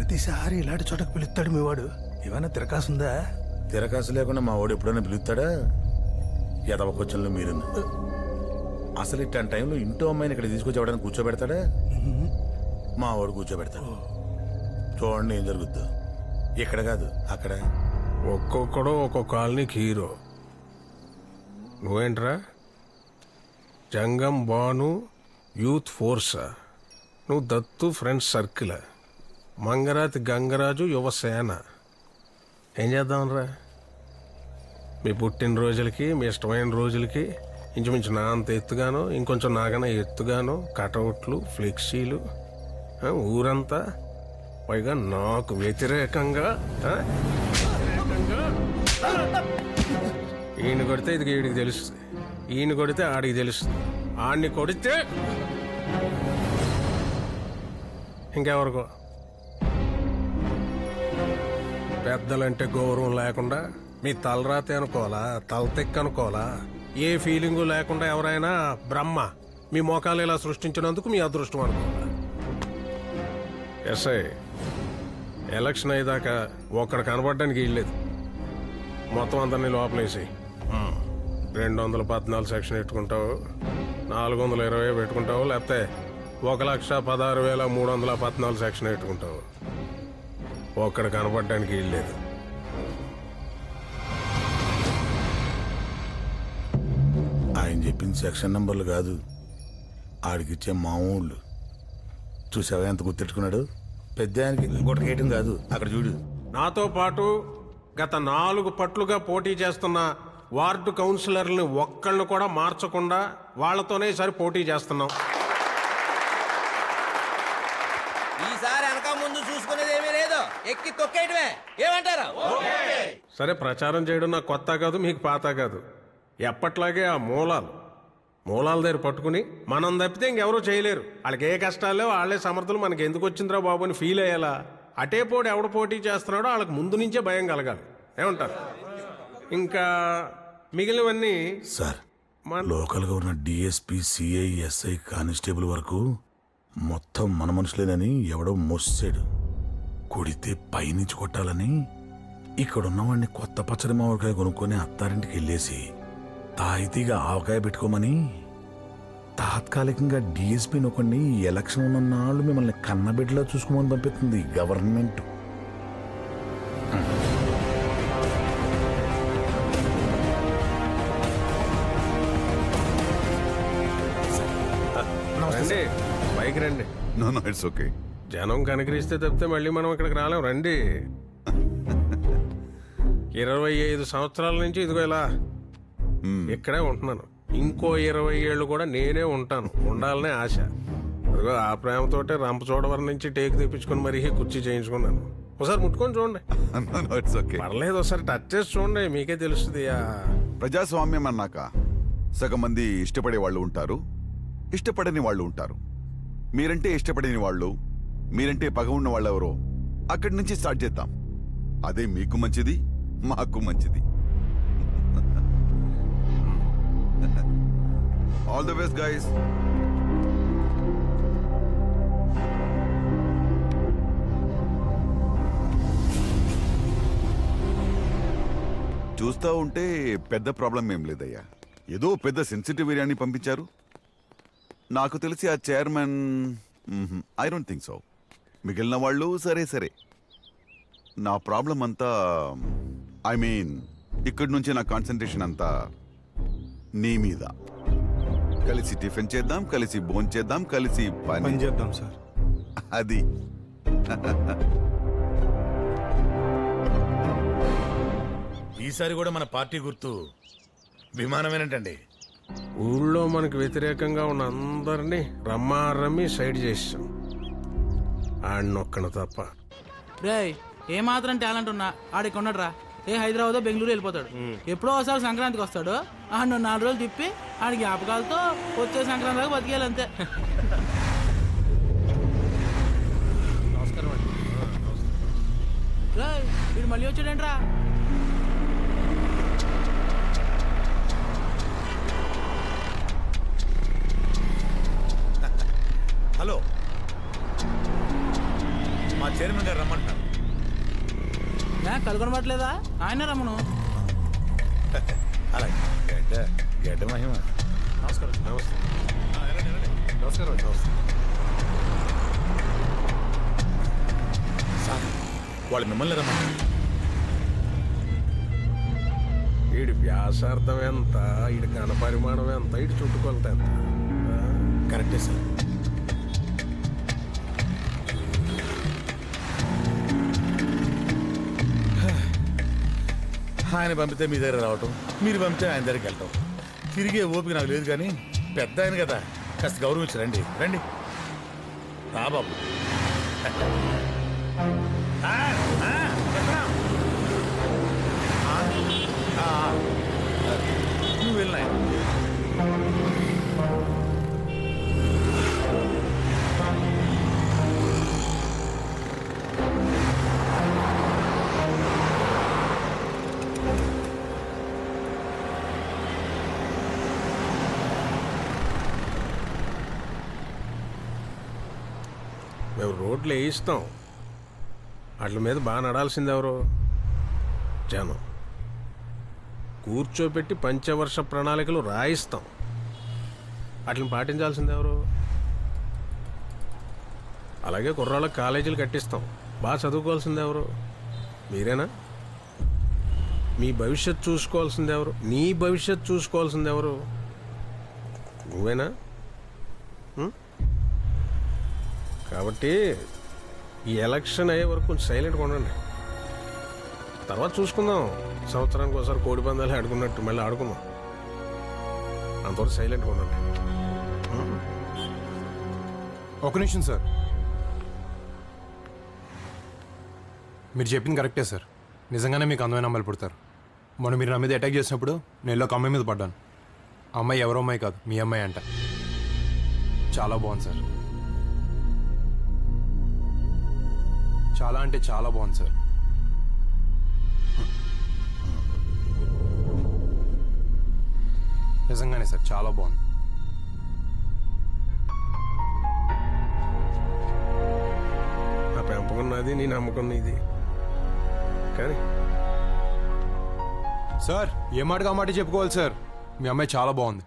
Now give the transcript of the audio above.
ప్రతిసారి ఇలాంటి చోటకు పిలుస్తాడు మీ వాడు. ఏమైనా తిరకాసుందా? తిరకాసు లేకుండా మా వాడు ఎప్పుడైనా పిలుస్తాడా? ఎదవ క్వశ్చన్లు మీరు అసలు ఇట్లాంటి టైంలో ఇంటో అమ్మాయిని ఇక్కడ తీసుకొచ్చి ఎవడైనా కూర్చోబెడతాడా? మా వాడు కూర్చోబెడతాడు. చూడండి ఏం జరుగుద్దో. ఇక్కడ కాదు అక్కడ. ఒక్కొక్కడు ఒక్కొక్క కాలనీకి హీరో. నువ్వేంట్రా జంగం బాను యూత్ ఫోర్సా? నువ్వు దత్తు ఫ్రెండ్స్ సర్కిల్, మంగరాతి గంగరాజు యువసేన. ఏం చేద్దామనరా? మీ పుట్టినరోజులకి మీ ఇష్టమైన రోజులకి ఇంచుమించు నా అంత ఎత్తుగాను ఇంకొంచెం నాకన్నా ఎత్తుగాను కటౌట్లు ఫ్లెక్సీలు, ఊరంతా పైగా నాకు వ్యతిరేకంగా. ఈయన కొడితే ఇది వీడికి తెలుస్తుంది, ఈయన కొడితే ఆడికి తెలుస్తుంది, ఆడిని కొడితే ఇంకెవరికో. పెద్దలంటే గౌరవం లేకుండా మీ తలరాతే అనుకోవాలా, తలతెక్క అనుకోవాలా? ఏ ఫీలింగు లేకుండా ఎవరైనా బ్రహ్మ మీ మోకాలు ఇలా సృష్టించినందుకు మీ అదృష్టం అనుకోవాలా? ఎస్ఐ ఎలక్షన్ అయ్యేదాకా ఒక్కడ కనబడడానికి వీల్లేదు. మొత్తం అందరినీ లోపలేసి 214 సెక్షన్ పెట్టుకుంటావు, 420 పెట్టుకుంటావు, లేకపోతే 1,16,314 సెక్షన్ పెట్టుకుంటావు. ఒక్కడ కనబడడానికి వీల్లేదు. ఆయన చెప్పింది సెక్షన్ నంబర్లు కాదు, ఆడికిచ్చే మామూళ్ళు. చూసావా ఎంత గుర్తెట్టుకున్నాడు? పెద్ద ఆయనకి గుట్టకేయటం కాదు, అక్కడ చూడు. నాతో పాటు గత 4 పట్లుగా పోటీ చేస్తున్న వార్డు కౌన్సిలర్ని ఒక్కళ్ళను కూడా మార్చకుండా వాళ్లతోనే ఈసారి పోటీ చేస్తున్నాం. ఈసారి వెనక ముందు చూసుకునేది ఏమీ లేదు, ఎక్కి తొక్కేయటమే. ఏమంటారు? సరే, ప్రచారం చేయడం నాకు కొత్త కాదు, మీకు పాత కాదు. ఎప్పట్లాగే ఆ మూలాల దగ్గర పట్టుకుని మనం తప్పితే ఇంకెవరూ చేయలేరు. వాళ్ళకి ఏ కష్టాలు లేవు, వాళ్ళే సమర్థులు, మనకి ఎందుకు వచ్చిందిరా బాబు అని ఫీల్ అయ్యేలా అటే పోటీ ఎవడు పోటీ చేస్తున్నాడో వాళ్ళకి ముందు నుంచే భయం కలగాలి. ఏమంటారు? ఇంకా మిగిలినవన్నీ సార్, లోకల్గా ఉన్న డిఎస్పీ, సిఐ, ఎస్ఐ, కానిస్టేబుల్ వరకు మొత్తం మన మనుషులేనని ఎవడో మోసాడు. కొడితే పైనుంచి కొట్టాలని ఇక్కడున్నవాడిని కొత్త పచ్చడి మామిడికాయ కొనుక్కొని అత్తారింటికి వెళ్ళేసి తాయితీగా ఆవకాయ పెట్టుకోమని తాత్కాలికంగా డిఎస్పీ నొకండి ఎలక్షన్ ఉన్న నాళ్ళు మిమ్మల్ని కన్నబిడ్డలా చూసుకోమని పంపిస్తుంది గవర్నమెంట్. రండి, బైక్ రండి. No it's okay. జనం కనికరిస్తే తప్పితే మళ్ళీ మనం ఇక్కడికి రాలేం. రండి. 25 సంవత్సరాల నుంచి ఇదిగో ఇలా ఇక్కడే ఉంటున్నాను. ఇంకో 20 ఏళ్ళు కూడా నేనే ఉంటాను, ఉండాలనే ఆశ. అదిగో ఆ ప్రేమతోటే రంపచోడవరం నుంచి టేకు తెప్పించుకొని మరీ కుర్చీ చేయించుకున్నాను. ఒకసారి ముట్టుకొని చూడండి. It's okay. పర్లేదు, ఒకసారి టచ్ చేసి చూడండి, మీకే తెలుస్తుంది. ప్రజాస్వామ్యం అన్నాక సగం మంది ఇష్టపడే వాళ్ళు ఉంటారు, ఇష్టపడని వాళ్ళు ఉంటారు. మీరంటే ఇష్టపడని వాళ్ళు, మీరంటే పగ ఉన్న వాళ్ళు ఎవరో అక్కడి నుంచి స్టార్ట్ చేద్దాం. అదే మీకు మంచిది, మాకు మంచిది. All the best guys. చూస్తా ఉంటే పెద్ద ప్రాబ్లం ఏం లేదయ్యా. ఏదో పెద్ద సెన్సిటివ్ ఏరియాని పంపించారు. నాకు తెలిసి ఆ chairman, I don't think so. మిగిలిన వాళ్ళు సరే సరే. నా ప్రాబ్లం అంతా, ఐ మీన్ ఇక్కడి నుంచి నా కాన్సన్ట్రేషన్ అంతా నీ మీద. కలిసి టిఫిన్ చేద్దాం, కలిసి భోజనం చేద్దాం, కలిసి పని చేద్దాం సార్. అది ఈసారి కూడా మన పార్టీ గుర్తు విమానమేనంటండి. ఊళ్ళో మనకు వ్యతిరేకంగా ఉన్న అందరినీ రమ్మి సైడ్ చేసాం, ఆడినొక్కను తప్ప. రే ఏమాత్రం టాలెంట్ ఉన్నా ఆడికి ఉన్నాడురా. ఏ హైదరాబాద్ బెంగళూరు వెళ్ళిపోతాడు. ఎప్పుడో ఒకసారి సంక్రాంతికి వస్తాడు. ఆడు 4 రోజులు తిప్పి ఆడి జ్ఞాపకాలతో వచ్చే సంక్రాంతి దాకా బతికేయాలి అంతే. నమస్కారం అండి. రే వీడు మళ్ళీ వచ్చాడేంట్రా? హలో, మా చైర్మన్ గారు రమ్మంటున్నారు. కళ్ళు కనబడట్లేదా ఆయన రమ్మను. అలాగే గడ్డ మహిమ. నమస్కారం. నమస్తే. నమస్కారం. నమస్తే. సార్ వాళ్ళు మిమ్మల్ని రమ్మని. వీడి వ్యాసార్థం ఎంత, వీడి ఘనపరిమాణం ఎంత, వీడి చుట్టుకొలత ఎంత? కరెక్టే సార్. ఆయన పంపితే మీ దగ్గర రావటం, మీరు పంపితే ఆయన దగ్గరికి వెళ్ళటం, తిరిగే ఓపిక నాకు లేదు. కానీ పెద్ద ఆయన కదా, కాస్త గౌరవించి రండి. రండి రా బాబు. నువ్వు వెళ్ళినా మేము రోడ్లు వేయిస్తాం, వాటి మీద బాగా నడాల్సింది ఎవరు? జనం. కూర్చోబెట్టి పంచవర్ష ప్రణాళికలు రాయిస్తాం, వాటిని పాటించాల్సింది ఎవరు? అలాగే కుర్రాళ్ళకి కాలేజీలు కట్టిస్తాం, బాగా చదువుకోవాల్సింది ఎవరు? మీరేనా? మీ భవిష్యత్తు చూసుకోవాల్సింది ఎవరు? నీ భవిష్యత్తు చూసుకోవాల్సింది ఎవరు? నువ్వేనా? కాబట్టి ఈ ఎలక్షన్ అయ్యే వరకు కొంచెం సైలెంట్గా ఉండండి. తర్వాత చూసుకుందాం. సంవత్సరానికి ఒకసారి కోడి పందాలు ఆడుకున్నట్టు మళ్ళీ ఆడుకుందాం. అంతవరకు సైలెంట్గా ఉండండి. ఒక నిమిషం సార్, మీరు చెప్పింది కరెక్టే సార్. నిజంగానే మీకు అందమైన అమ్మాయిలు పుడతారు. మొన్న మీరు నా మీద అటాక్ చేసినప్పుడు నేను ఒక అమ్మాయి మీద పడ్డాను. ఆ అమ్మాయి ఎవరో అమ్మాయి కాదు, మీ అమ్మాయి అంట. చాలా బాగుంది సార్, చాలా అంటే చాలా బాగుంది సార్. నిజంగానే సార్, చాలా బాగుంది. నా పెంపకం నాది, నీ నమ్మకం నీది. కానీ సార్ ఏ మాటగా మాట చెప్పుకోవాలి సార్, మీ అమ్మాయి చాలా బాగుంది.